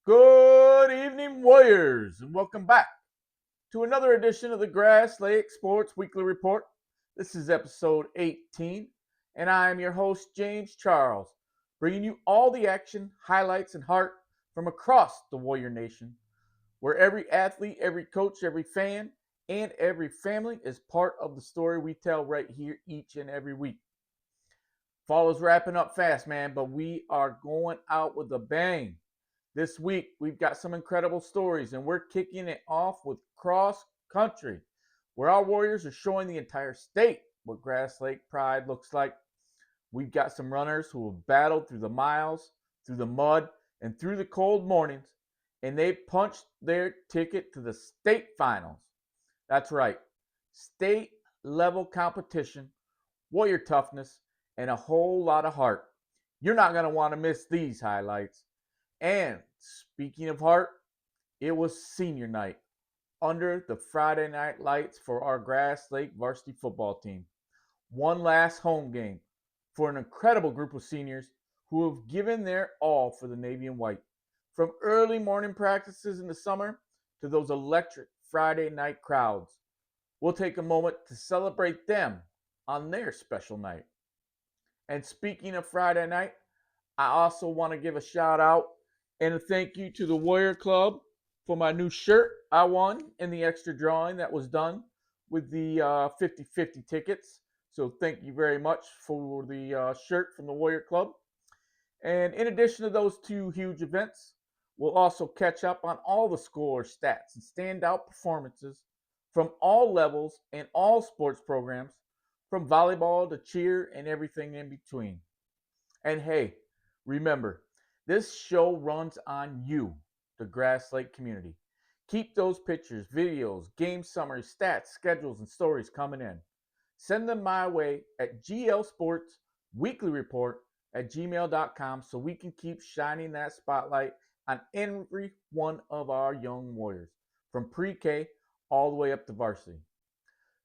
Good evening, Warriors, and welcome back to another edition of the Grass Lake Sports Weekly Report. This is episode 18, and I am your host, James Charles, bringing you all the action, highlights, and heart from across the Warrior Nation, where every athlete, every coach, every fan, and every family is part of the story we tell right here each and every week. Fall's wrapping up fast, man, but we are going out with a bang. This week, we've got some incredible stories, and we're kicking it off with cross country, where our Warriors are showing the entire state what Grass Lake pride looks like. We've got some runners who have battled through the miles, through the mud, and through the cold mornings, and they punched their ticket to the state finals. That's right, state level competition, Warrior toughness, and a whole lot of heart. You're not going to want to miss these highlights. And speaking of heart, it was senior night under the Friday night lights for our Grass Lake varsity football team. One last home game for an incredible group of seniors who have given their all for the Navy and White. From early morning practices in the summer to those electric Friday night crowds. We'll take a moment to celebrate them on their special night. And speaking of Friday night, I also want to give a shout out and a thank you to the Warrior Club for my new shirt I won in the extra drawing that was done with the 50-50 tickets. So thank you very much for the shirt from the Warrior Club. And in addition to those two huge events, we'll also catch up on all the score stats and standout performances from all levels and all sports programs, from volleyball to cheer and everything in between. And hey, remember, this show runs on you, the Grass Lake community. Keep those pictures, videos, game summaries, stats, schedules, and stories coming in. Send them my way at glsportsweeklyreport at gmail.com so we can keep shining that spotlight on every one of our young warriors, from pre-K all the way up to varsity.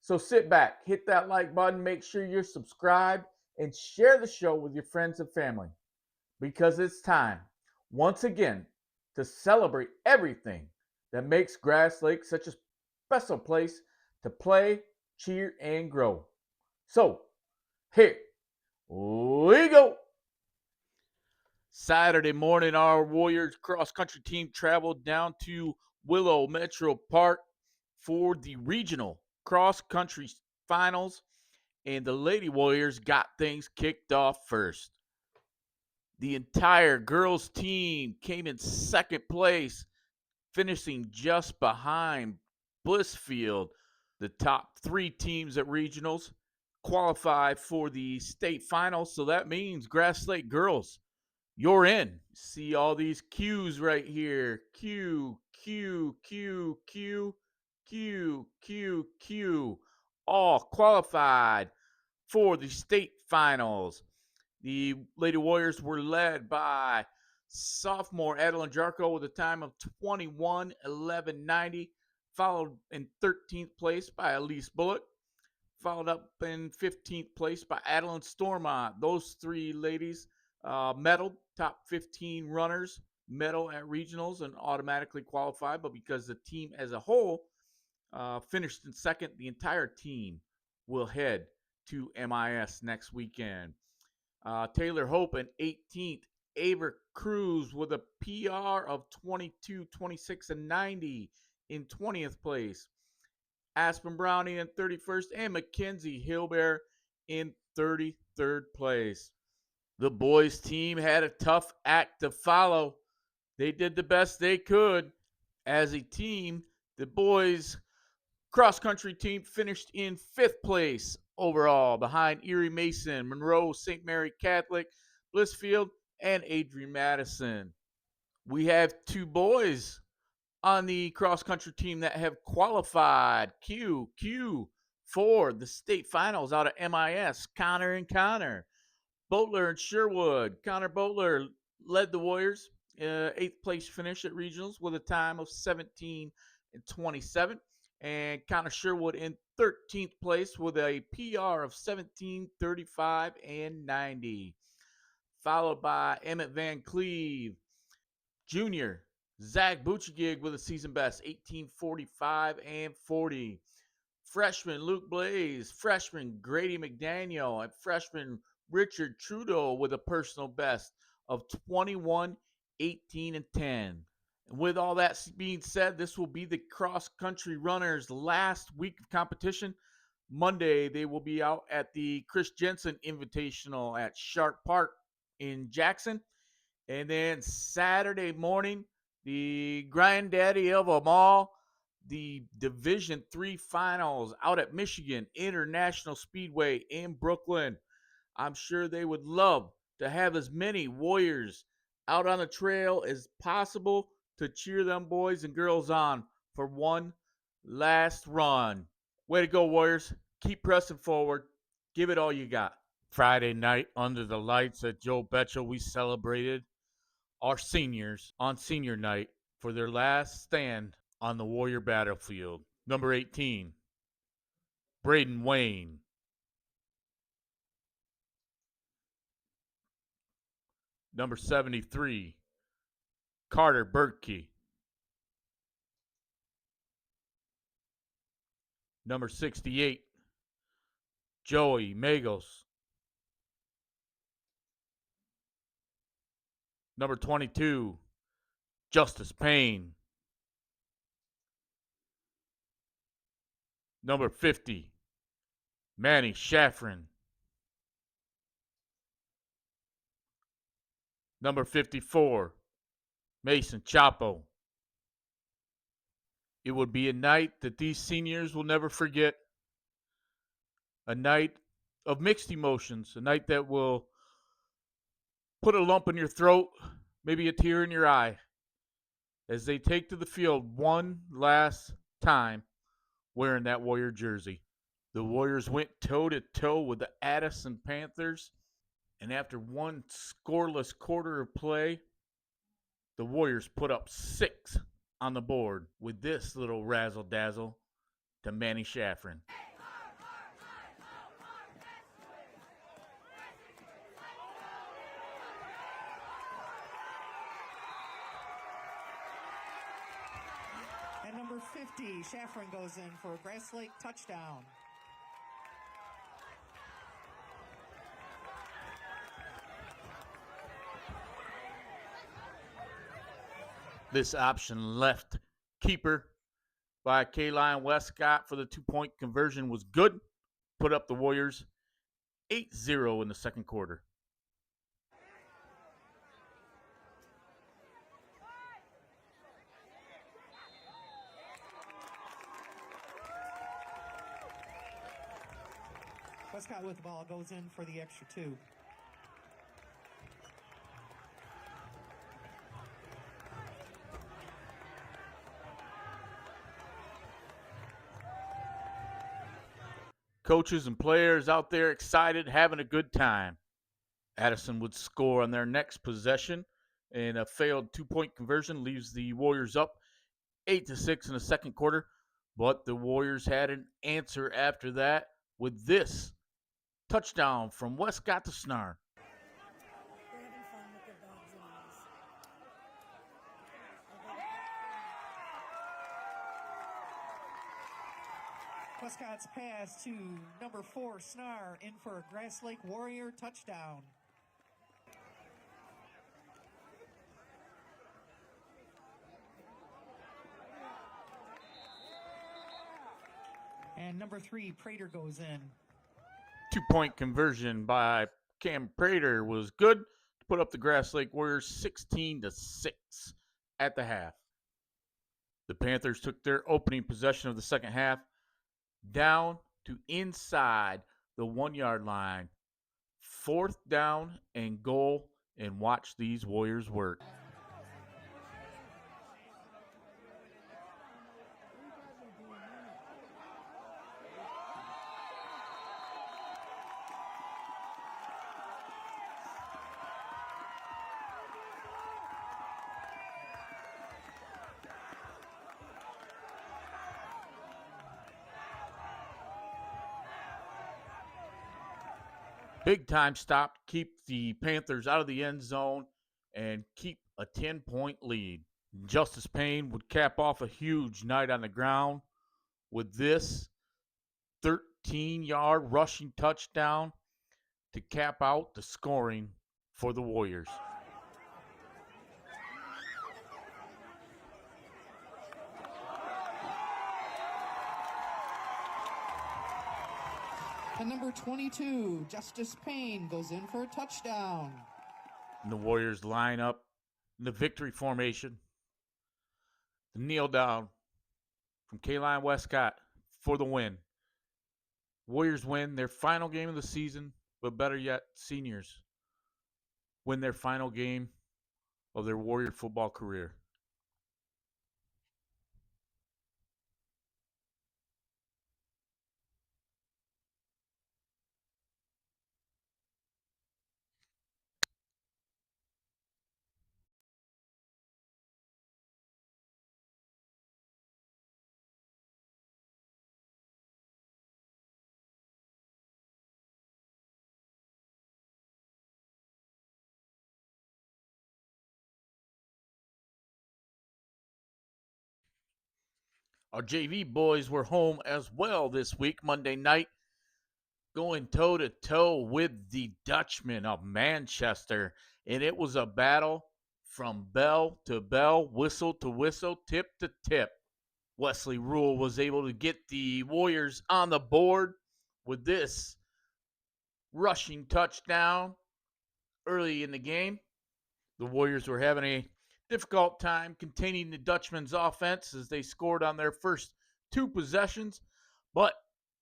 So sit back, hit that like button, make sure you're subscribed, and share the show with your friends and family, because it's time, once again, to celebrate everything that makes Grass Lake such a special place to play, cheer, and grow. So, here we go. Saturday morning, our Warriors cross country team traveled down to Willow Metro Park for the regional cross country finals, and the Lady Warriors got things kicked off first. The entire girls team came in second place, finishing just behind Blissfield. The top three teams at regionals qualify for the state finals, so that means Grass Lake girls, you're in. See all these Q's right here. Q, Q, Q, Q, Q, Q, Q. All qualified for the state finals. The Lady Warriors were led by sophomore Adeline Jarko with a time of 21:11:90, followed in 13th place by Elise Bullock, followed up in 15th place by Adeline Stormont. Those three ladies medaled, top 15 runners medal at regionals and automatically qualified, but because the team as a whole finished in second, the entire team will head to MIS next weekend. Taylor Hope in 18th. Aver Cruz with a PR of 22:26:90 in 20th place. Aspen Brownie in 31st, and Mackenzie Hilbear in 33rd place. The boys' team had a tough act to follow. They did the best they could. As a team, the boys' cross country team finished in 5th place overall, behind Erie Mason, Monroe St. Mary Catholic, Blissfield, and Adrian Madison. We have two boys on the cross country team that have qualified for the state finals out of MIS. Connor and Connor. Boatler and Sherwood. Connor Boatler led the Warriors, 8th place finish at regionals with a time of 17:27. And Connor Sherwood in 13th place with a PR of 17:35:90. Followed by Emmett Van Cleve Jr., Zach Buchigig with a season best, 18:45 and 40. Freshman Luke Blaze, freshman Grady McDaniel, and freshman Richard Trudeau with a personal best of 21, 18, and 10. And with all that being said, this will be the cross country runners' last week of competition. Monday, they will be out at the Chris Jensen Invitational at Sharp Park in Jackson. And then Saturday morning, the granddaddy of them all, the Division III finals out at Michigan International Speedway in Brooklyn. I'm sure they would love to have as many Warriors out on the trail as possible to cheer them boys and girls on for one last run. Way to go, Warriors. Keep pressing forward. Give it all you got. Friday night, under the lights at Joe Betchel, we celebrated our seniors on senior night for their last stand on the Warrior battlefield. Number 18, Braden Wayne. Number 73, Carter Bertkey. Number 68, Joey Magos. Number 22, Justice Payne. Number 50, Manny Shaffrin. Number 54, Mason Chapo. It would be a night that these seniors will never forget. A night of mixed emotions, a night that will put a lump in your throat, maybe a tear in your eye, as they take to the field one last time wearing that Warrior jersey. The Warriors went toe-to-toe with the Addison Panthers, and after one scoreless quarter of play, the Warriors put up 6 on the board with this little razzle-dazzle to Manny Shaffrin. And number 50, Shaffrin goes in for a Grass Lake touchdown. This option left keeper by Kaline Westcott for the 2-point conversion was good. Put up the Warriors 8-0 in the second quarter. Westcott with the ball goes in for the extra 2. Coaches and players out there excited, having a good time. Addison would score on their next possession, and a failed 2-point conversion leaves the Warriors up 8-6 in the second quarter. But the Warriors had an answer after that with this touchdown from Westcott to Snar. Westcott's pass to number 4, Snar, in for a Grass Lake Warrior touchdown. And number 3, Prater goes in. 2-point conversion by Cam Prater was good to put up the Grass Lake Warriors 16-6 at the half. The Panthers took their opening possession of the second half down to inside the 1-yard line. 4th down and goal, and watch these Warriors work. Big time stop to keep the Panthers out of the end zone and keep a 10-point lead. Justice Payne would cap off a huge night on the ground with this 13-yard rushing touchdown to cap out the scoring for the Warriors. And number 22, Justice Payne, goes in for a touchdown. And the Warriors line up in the victory formation. The kneel down from Kaline Westcott for the win. Warriors win their final game of the season, but better yet, seniors win their final game of their Warrior football career. Our JV boys were home as well this week, Monday night, going toe-to-toe with the Dutchmen of Manchester. And it was a battle from bell to bell, whistle to whistle, tip to tip. Wesley Rule was able to get the Warriors on the board with this rushing touchdown early in the game. The Warriors were having a difficult time containing the Dutchmen's offense as they scored on their first two possessions, but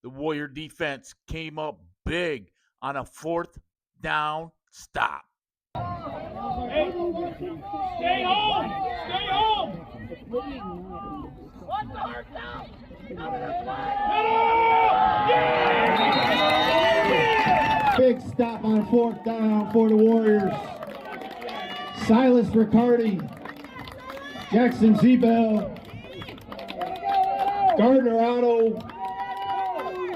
the Warrior defense came up big on a fourth down stop. Hey, stay home! Stay home! What's the first down? Big stop on fourth down for the Warriors. Silas Riccardi, Jackson Zebel, Gardner Otto.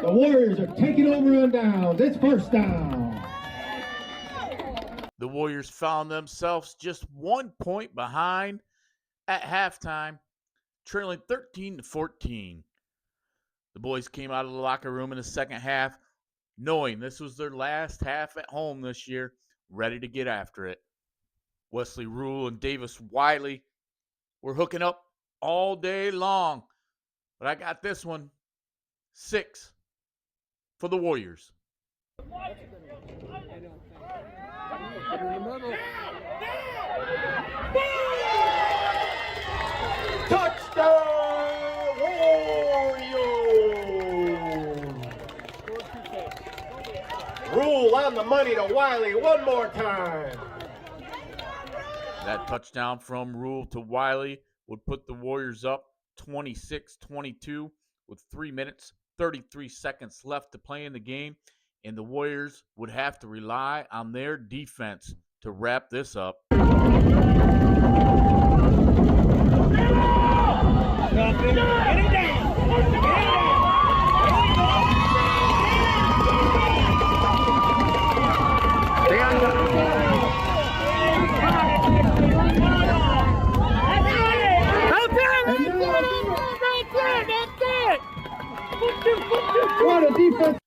The Warriors are taking over on downs. It's first down. The Warriors found themselves just 1 point behind at halftime, trailing 13-14. The boys came out of the locker room in the second half, knowing this was their last half at home this year, ready to get after it. Wesley Rule and Davis Wiley were hooking up all day long, but I got this one, 6 for the Warriors. Touchdown Warriors! Rule on the money to Wiley one more time. That touchdown from Rule to Wiley would put the Warriors up 26-22 with 3 minutes, 33 seconds left to play in the game, and the Warriors would have to rely on their defense to wrap this up. What a defense!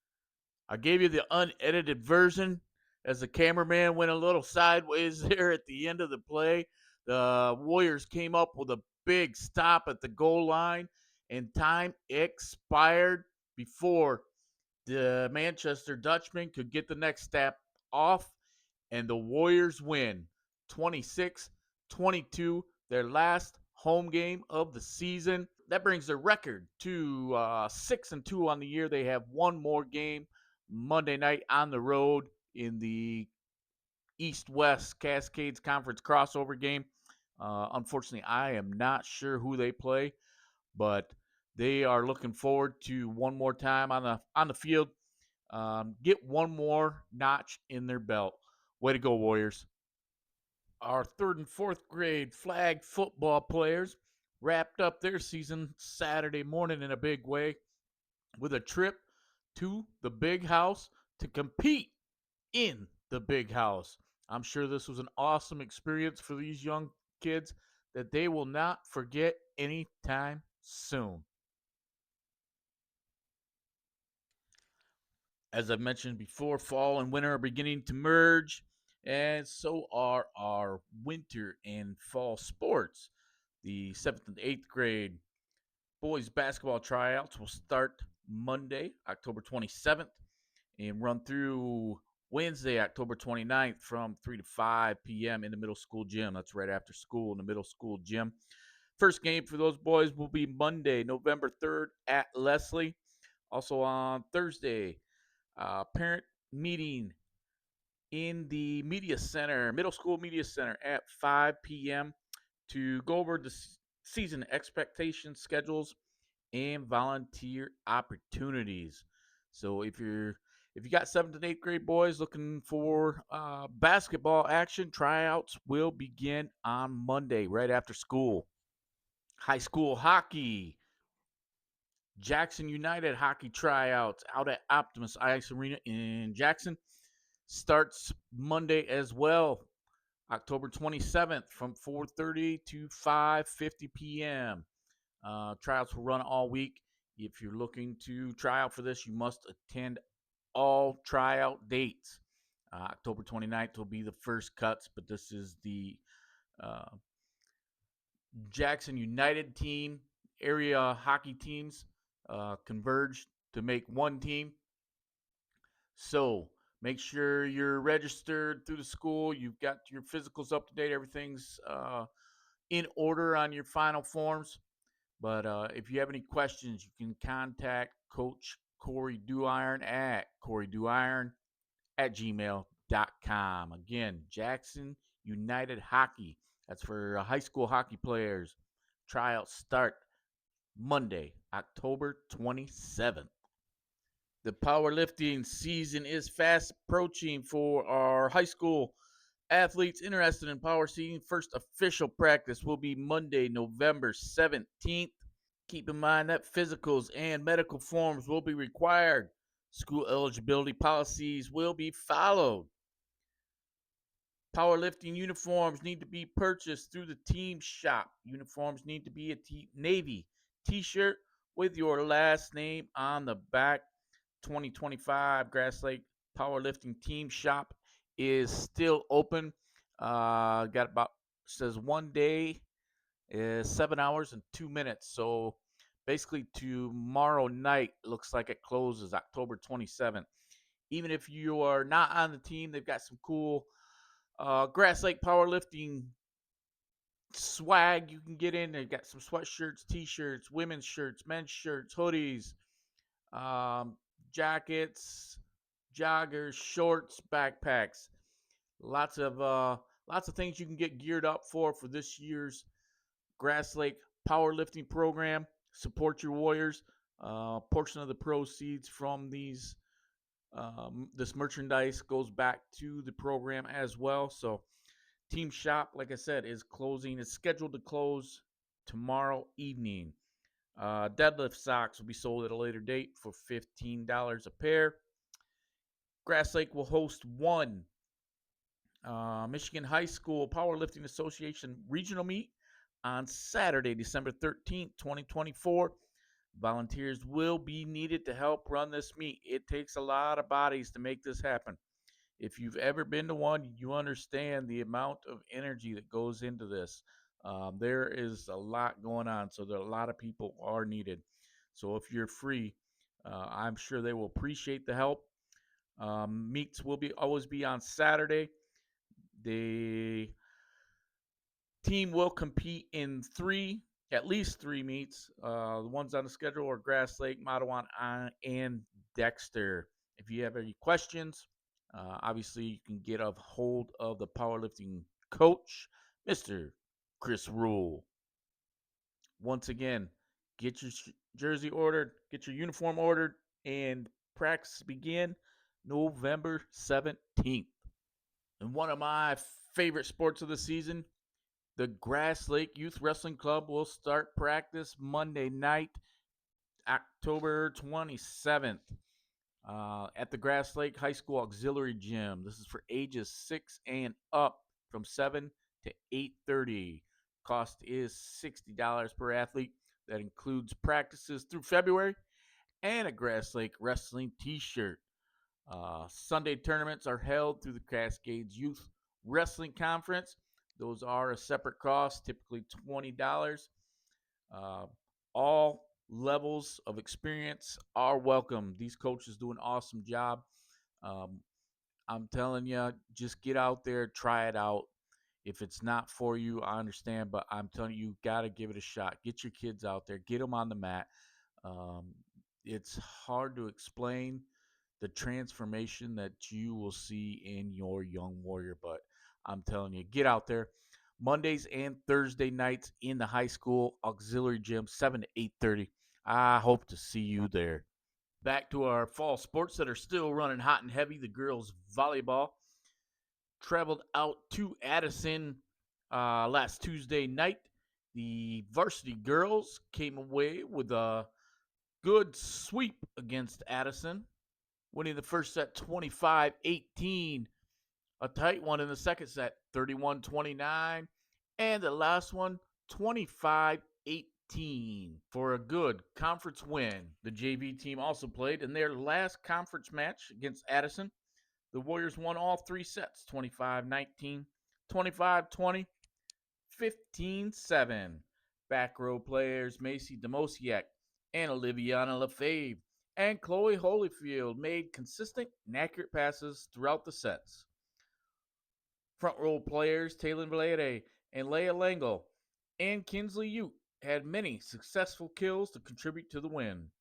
I gave you the unedited version as the cameraman went a little sideways there at the end of the play. The Warriors came up with a big stop at the goal line, and time expired before the Manchester Dutchmen could get the next step off, and the Warriors win 26-22, their last home game of the season. That brings their record to 6-2 on the year. They have one more game Monday night on the road in the East-West Cascades Conference crossover game. Unfortunately, I am not sure who they play, but they are looking forward to one more time on the field, get one more notch in their belt. Way to go, Warriors. Our third and fourth grade flag football players wrapped up their season Saturday morning in a big way with a trip to the big house to compete in the big house. I'm sure this was an awesome experience for these young kids. that they will not forget anytime soon. As I've mentioned before, fall and winter are beginning to merge, and so are our winter and fall sports. The 7th and 8th grade boys basketball tryouts will start Monday, October 27th, and run through Wednesday, October 29th from 3 to 5 p.m. in the middle school gym. That's right after school in the middle school gym. First game for those boys will be Monday, November 3rd at Leslie. Also on Thursday, parent meeting in the media center, middle school media center at 5 p.m. to go over the season expectations, schedules, and volunteer opportunities. So if you got 7th and 8th grade boys looking for basketball action, tryouts will begin on Monday right after school. High school hockey, Jackson United hockey tryouts out at Optimus Ice Arena in Jackson starts Monday as well, October 27th from 4:30 to 5:50 p.m. Tryouts will run all week. If you're looking to try out for this, you must attend all tryout dates. October 29th will be the first cuts, but this is the uh, Jackson United team. Area hockey teams converged to make one team. So make sure you're registered through the school. You've got your physicals up to date. Everything's in order on your final forms. But if you have any questions, you can contact Coach Corey Duiron at CoreyDuiron@gmail.com. Again, Jackson United Hockey. That's for high school hockey players. Tryouts start Monday, October 27th. The powerlifting season is fast approaching for our high school athletes interested in power seating. First official practice will be Monday, November 17th. Keep in mind that physicals and medical forms will be required. School eligibility policies will be followed. Powerlifting uniforms need to be purchased through the team shop. Uniforms need to be a navy t-shirt with your last name on the back. 2025 Grass Lake Powerlifting Team Shop is still open. Got about, says 1 day is 7 hours and 2 minutes. So basically tomorrow night looks like it closes October 27th. Even if you are not on the team, they've got some cool Grass Lake Powerlifting swag you can get in. They've got some sweatshirts, t-shirts, women's shirts, men's shirts, hoodies, um, jackets, joggers, shorts, backpacks. Lots of things you can get geared up for this year's Grass Lake powerlifting program. Support your warriors. Portion of the proceeds from this merchandise goes back to the program as well. So team shop, like I said, is closing. It's scheduled to close tomorrow evening. Deadlift socks will be sold at a later date for $15 a pair. Grass Lake will host one Michigan High School Powerlifting Association regional meet on Saturday, December 13th, 2024. Volunteers will be needed to help run this meet. It takes a lot of bodies to make this happen. If you've ever been to one, you understand the amount of energy that goes into this. There is a lot going on, so there are a lot of people are needed. So if you're free, I'm sure they will appreciate the help. Meets will always be on Saturday. The team will compete in at least three meets. The ones on the schedule are Grass Lake, Matawan, and Dexter. If you have any questions, obviously you can get a hold of the powerlifting coach, Mr. Chris Rule. Once again, get your jersey ordered, get your uniform ordered, and practice begin November 17th. And one of my favorite sports of the season, the Grass Lake Youth Wrestling Club will start practice Monday night, October 27th, at the Grass Lake High School Auxiliary Gym. This is for ages 6 and up from 7 to 8:30. Cost is $60 per athlete. That includes practices through February and a Grass Lake Wrestling t-shirt. Sunday tournaments are held through the Cascades Youth Wrestling Conference. Those are a separate cost, typically $20. All levels of experience are welcome. These coaches do an awesome job. I'm telling you, just get out there, try it out. If it's not for you, I understand, but I'm telling you, you got to give it a shot. Get your kids out there, get them on the mat. It's hard to explain the transformation that you will see in your young warrior, but I'm telling you, get out there. Mondays and Thursday nights in the high school auxiliary gym, 7 to 8:30. I hope to see you there. Back to our fall sports that are still running hot and heavy. The girls volleyball traveled out to Addison last Tuesday night. The varsity girls came away with a good sweep against Addison, winning the first set 25-18. A tight one in the second set, 31-29. And the last one, 25-18 for a good conference win. The JV team also played in their last conference match against Addison. The Warriors won all three sets, 25-19, 25-20, 15-7. Back row players Macy Demosiak and Oliviana Lefebvre and Chloe Holyfield made consistent and accurate passes throughout the sets. Front row players Taylor Valere and Leia Langle and Kinsley Ute had many successful kills to contribute to the win.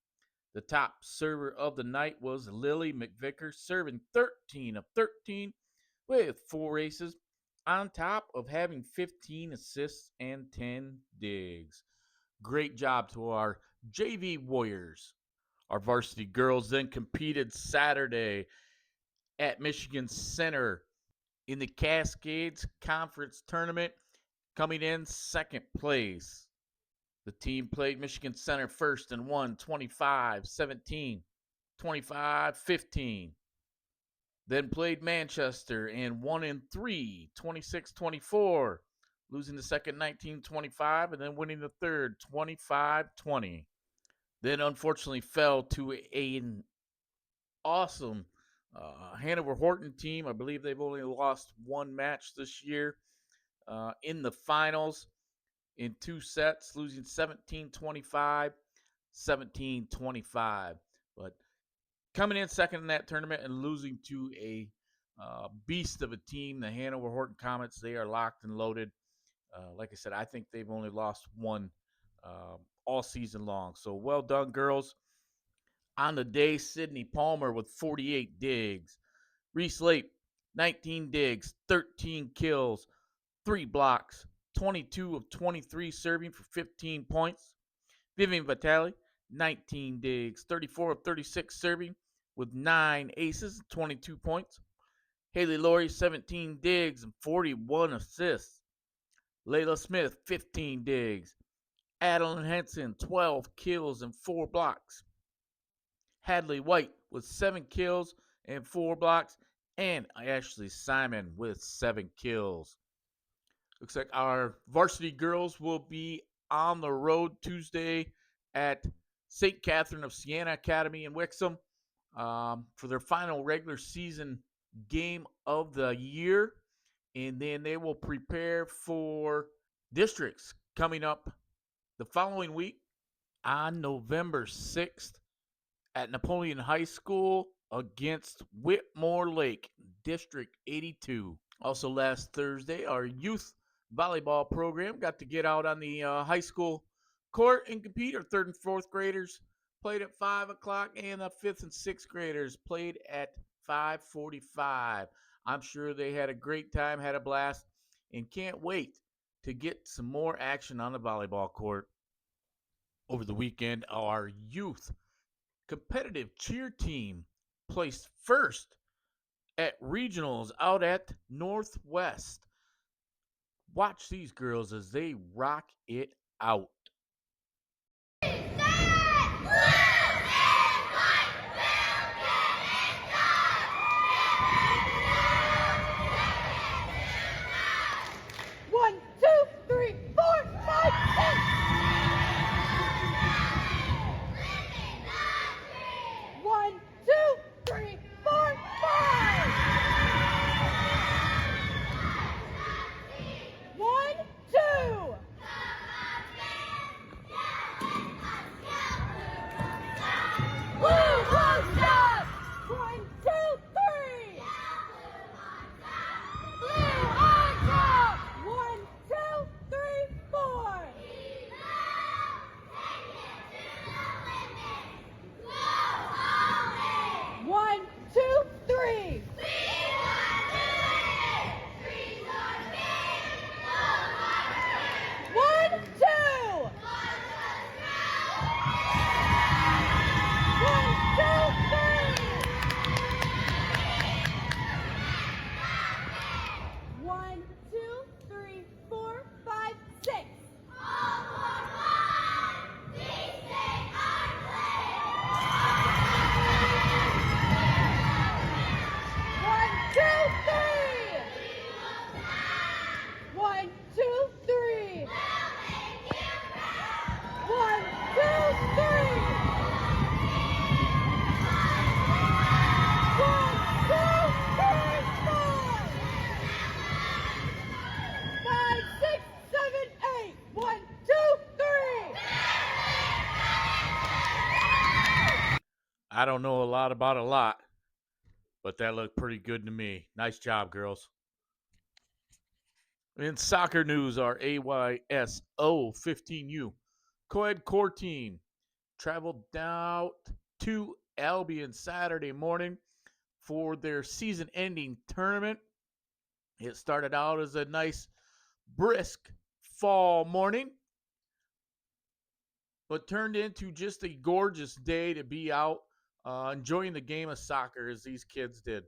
The top server of the night was Lily McVicker, serving 13 of 13 with 4 aces, on top of having 15 assists and 10 digs. Great job to our JV Warriors. Our varsity girls then competed Saturday at Michigan Center in the Cascades Conference Tournament, coming in second place. The team played Michigan Center first and won 25-17, 25-15. Then played Manchester and won in 3, 26-24, losing the second 19-25 and then winning the third 25-20. Then unfortunately fell to an awesome Hanover Horton team. I believe they've only lost one match this year in the finals in 2 sets, losing 17-25, 17-25. But coming in second in that tournament and losing to a beast of a team, the Hanover Horton Comets. They are locked and loaded. Like I said, I think they've only lost one all season long. So well done, girls. On the day, Sydney Palmer with 48 digs. Reese Lape, 19 digs, 13 kills, 3 blocks, 22 of 23 serving for 15 points. Vivian Vitale, 19 digs, 34 of 36 serving with 9 aces, 22 points. Haley Laurie, 17 digs and 41 assists. Layla Smith, 15 digs. Adeline Henson, 12 kills and 4 blocks. Hadley White with 7 kills and 4 blocks. And Ashley Simon with 7 kills. Looks like our varsity girls will be on the road Tuesday at St. Catherine of Siena Academy in Wixom for their final regular season game of the year. And then they will prepare for districts coming up the following week on November 6th at Napoleon High School against Whitmore Lake, District 82. Also last Thursday, our youth volleyball program got to get out on the high school court and compete. Our 3rd and 4th graders played at 5 o'clock, and the 5th and 6th graders played at 5:45. I'm sure they had a great time, had a blast, and can't wait to get some more action on the volleyball court. Over the weekend, our youth competitive cheer team placed first at regionals out at Northwest. Watch these girls as they rock it out. One, two, three, four. I don't know a lot about a lot, but that looked pretty good to me. Nice job, girls. In soccer news, our AYSO 15U co-ed core team traveled down to Albion Saturday morning for their season-ending tournament. It started out as a nice, brisk fall morning, but turned into just a gorgeous day to be out enjoying the game of soccer as these kids did.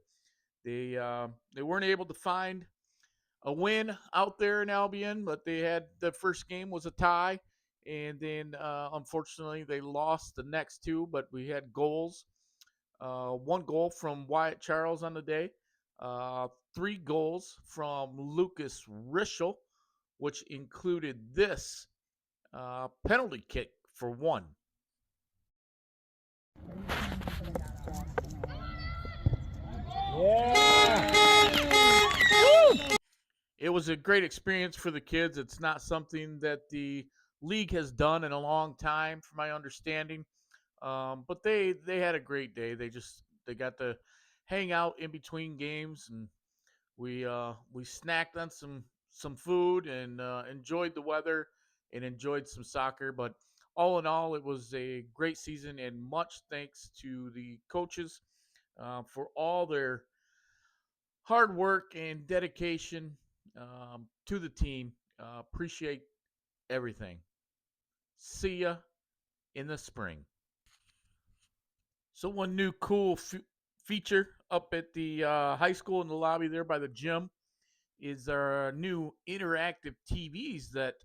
They weren't able to find a win out there in Albion, but they had the first game was a tie, and then unfortunately they lost the next two. But we had goals. One goal from Wyatt Charles on the day, 3 goals from Lucas Rischel, which included this penalty kick for one. It was a great experience for the kids. It's not something that the league has done in a long time, from my understanding. But they had a great day. They got to hang out in between games, and we snacked on some food and enjoyed the weather and enjoyed some soccer. But all in all, it was a great season, and much thanks to the coaches for all their hard work and dedication to the team. Appreciate everything. See ya in the spring. So one new cool feature up at the high school in the lobby there by the gym is our new interactive TVs that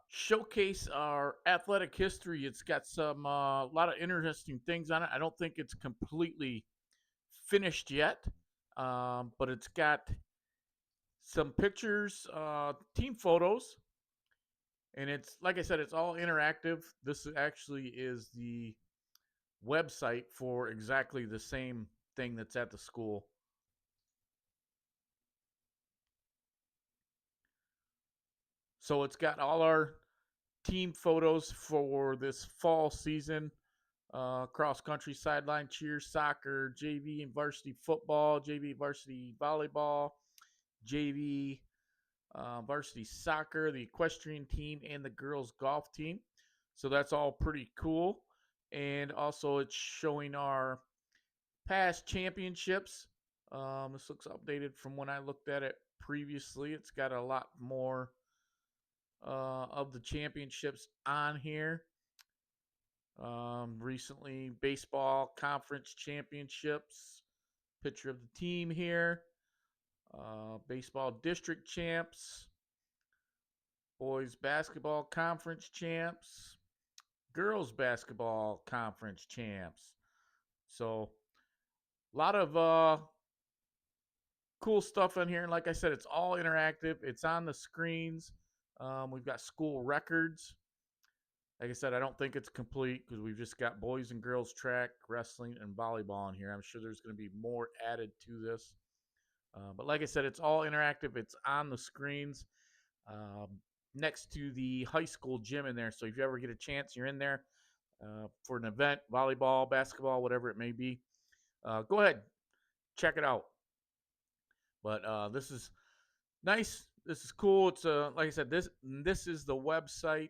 showcase our athletic history. It's got some a lot of interesting things on it. I don't think it's completely finished yet, but it's got some pictures, team photos, and it's like I said, it's all interactive. This actually is the website for exactly the same thing that's at the school. So it's got all our team photos for this fall season, cross country, sideline cheer, soccer, JV and varsity football, JV varsity volleyball, JV varsity soccer, the equestrian team, and the girls golf team. So that's all pretty cool. And also it's showing our past championships. This looks updated from when I looked at it previously. It's got a lot more of the championships on here. Recently, baseball conference championships. Picture of the team here. Baseball district champs. Boys basketball conference champs. Girls basketball conference champs. So, a lot of cool stuff on here. And like I said, it's all interactive. It's on the screens. We've got school records. Like I said, I don't think it's complete because we've just got boys and girls track, wrestling, and volleyball in here. I'm sure there's going to be more added to this. But like I said, it's all interactive. It's on the screens next to the high school gym in there. So if you ever get a chance, you're in there for an event, volleyball, basketball, whatever it may be, go ahead, check it out. But this is nice. This is cool. It's like I said, this is the website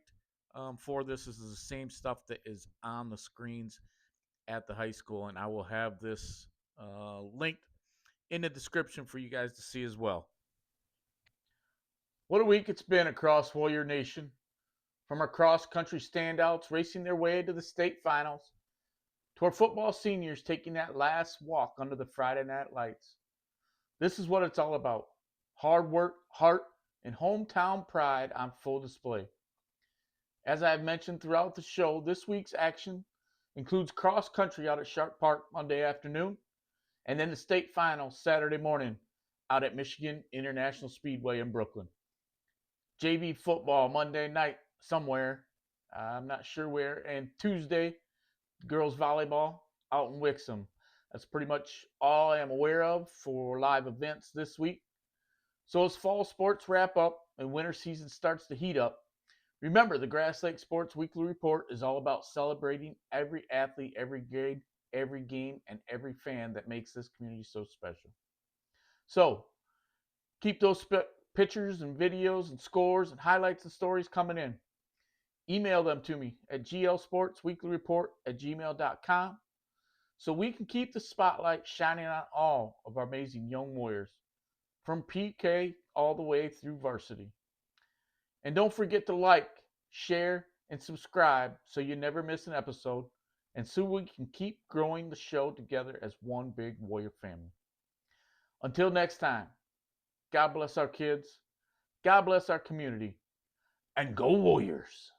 for this. This is the same stuff that is on the screens at the high school, and I will have this linked in the description for you guys to see as well. What a week it's been across Warrior Nation. From our cross-country standouts racing their way to the state finals, to our football seniors taking that last walk under the Friday night lights. This is what it's all about. Hard work, heart, and hometown pride on full display. As I have mentioned throughout the show, this week's action includes cross-country out at Sharp Park Monday afternoon, and then the state finals Saturday morning out at Michigan International Speedway in Brooklyn. JV football Monday night somewhere, I'm not sure where, and Tuesday, girls volleyball out in Wixom. That's pretty much all I am aware of for live events this week. So as fall sports wrap up and winter season starts to heat up, remember the Grass Lake Sports Weekly Report is all about celebrating every athlete, every grade, every game and every fan that makes this community so special. So keep those pictures and videos and scores and highlights and stories coming in. Email them to me at glsportsweeklyreport@gmail.com so we can keep the spotlight shining on all of our amazing young Warriors, from PK all the way through varsity. And don't forget to like, share, and subscribe so you never miss an episode, and so we can keep growing the show together as one big Warrior family. Until next time, God bless our kids, God bless our community, and go Warriors!